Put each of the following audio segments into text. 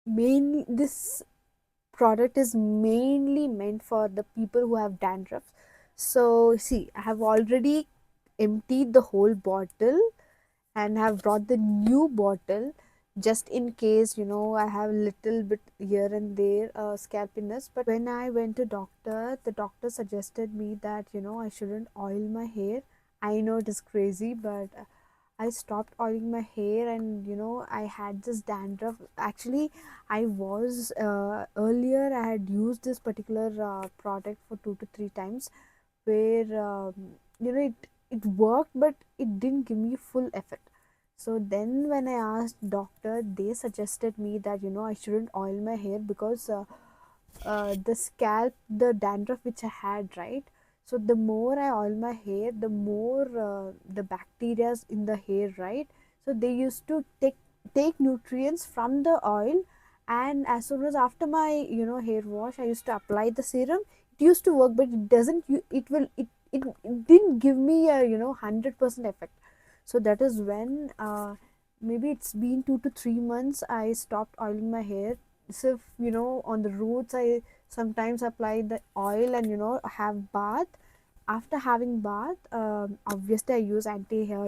mainly this product is mainly meant for the people who have dandruff. So see, I have already emptied the whole bottle and have brought the new bottle just in case, I have little bit here and there scalpiness. But when I went to doctor, the doctor suggested me that I shouldn't oil my hair. I know it is crazy, but I stopped oiling my hair, and I had this dandruff. Actually, I was earlier I had used this particular product for 2 to 3 times, where it worked, but it didn't give me full effect. So then when I asked doctor, they suggested me that I shouldn't oil my hair because the scalp, the dandruff which I had, right? So the more I oil my hair, the more the bacterias in the hair, right? So they used to take nutrients from the oil, and as soon as after my hair wash, I used to apply the serum. It used to work, but it doesn't. It didn't give me a 100% effect. So that is when maybe it's been 2 to 3 months I stopped oiling my hair. So if, on the roots I sometimes apply the oil and have bath. After having bath, obviously I use anti hair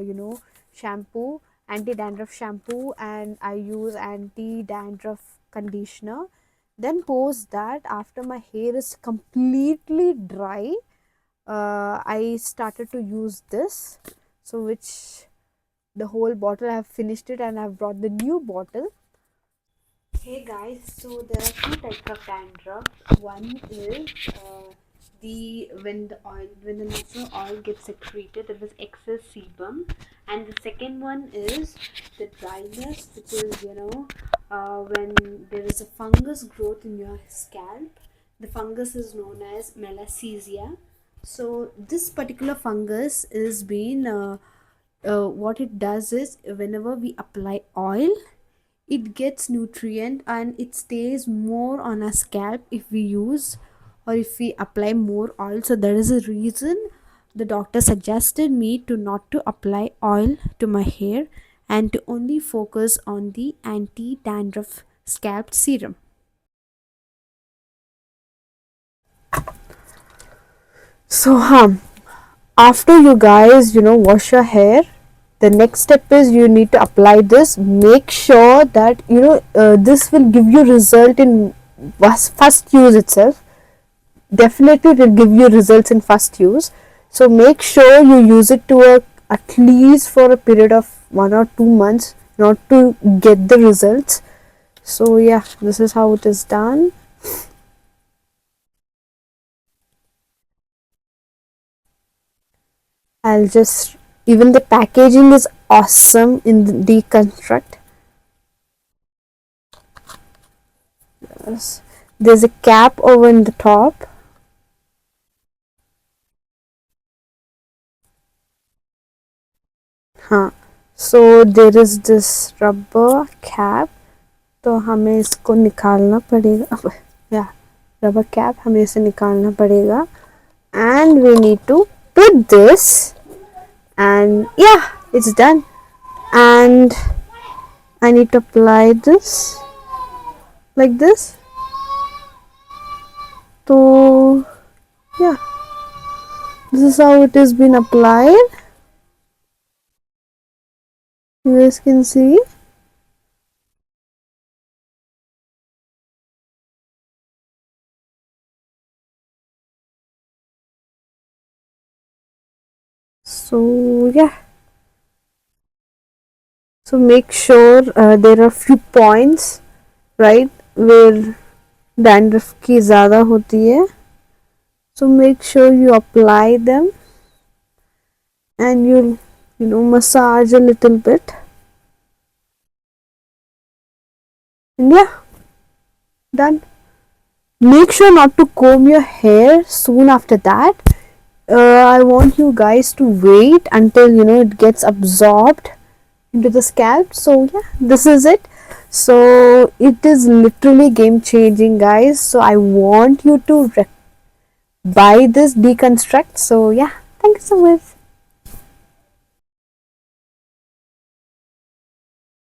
shampoo, anti dandruff shampoo, and I use anti dandruff conditioner. Then post that, after my hair is completely dry, I started to use this. So which the whole bottle I have finished it, and I have brought the new bottle. Hey guys, so there are two types of dandruff. One is when the natural oil gets secreted, there is excess sebum, and the second one is the dryness, which is when there is a fungus growth in your scalp. The fungus is known as Malassezia. So this particular fungus is being what it does is, whenever we apply oil, it gets nutrient and it stays more on our scalp if we use or if we apply more oil. So there is a reason the doctor suggested me to not to apply oil to my hair and to only focus on the anti dandruff scalp serum. So after you guys wash your hair, the next step is you need to apply this. Make sure that this will give you result in first use itself. Definitely it will give you results in first use. So make sure you use it to at least for a period of 1 or 2 months not to get the results. So yeah, this is how it is done. I'll just, even the packaging is awesome in the Deconstruct. Yes. There's a cap over in the top. हाँ, so there is this rubber cap. तो हमें इसको निकालना पड़ेगा. Yeah, rubber cap, हमें इसे निकालना पड़ेगा. And we need to put this, and yeah, it's done. And I need to apply this like this. So yeah, this is how it has been applied. You guys can see. So yeah, so make sure there are few points, right, where dandruff की ज़्यादा होती है. So make sure you apply them and you'll massage a little bit. And yeah, done. Make sure not to comb your hair soon after that. I want you guys to wait until it gets absorbed into the scalp. So yeah, this is it. So it is literally game changing, guys. So I want you to buy this Deconstruct. So yeah, thank you so much.